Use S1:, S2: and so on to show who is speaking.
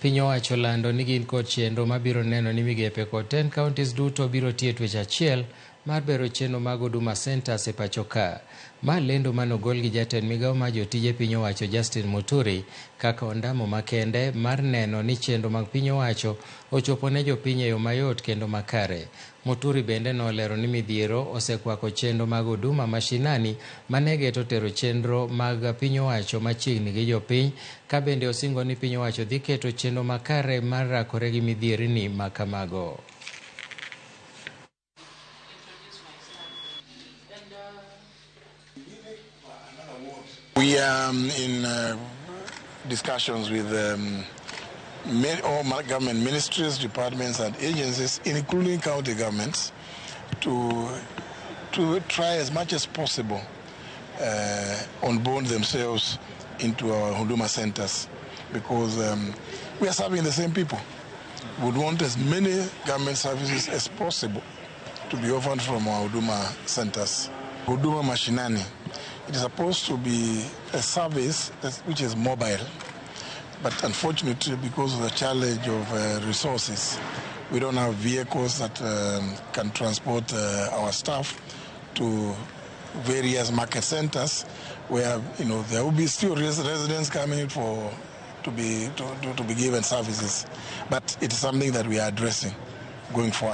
S1: Piny owacho olando ni gin kod chenro mabiro neno ni migepe kod 10 counties duto biro tiyo twech achiel mar bero chenro mag Huduma Centers e pacho ka. Ma lendo manogol gi jatend migao mar jotije piny owacho Justin Muturi kaka ondamo makende mar neno ni chenro mag piny owacho ochopo ne jopiny e yo mayot kendo makare. Muturi bende nolero ni midhiero osekwako chenro mag Huduma Mashinani manegeto tero chenro mag piny owacho machiegni gi jopiny, ka bende osingo ni piny owacho dhi keto chenro makare mar rakore gi midhierni ma kamago.
S2: We are in discussions with all government ministries, departments and agencies, including county governments, to try as much as possible onboard themselves into our Huduma centers, because we are serving the same people. We would want as many government services as possible to be offered from our Huduma centers. Huduma Mashinani, it is supposed to be a service which is mobile, but unfortunately, because of the challenge of resources, we don't have vehicles that can transport our staff to various market centers, where there will be still residents coming to be given services. But it is something that we are addressing going forward.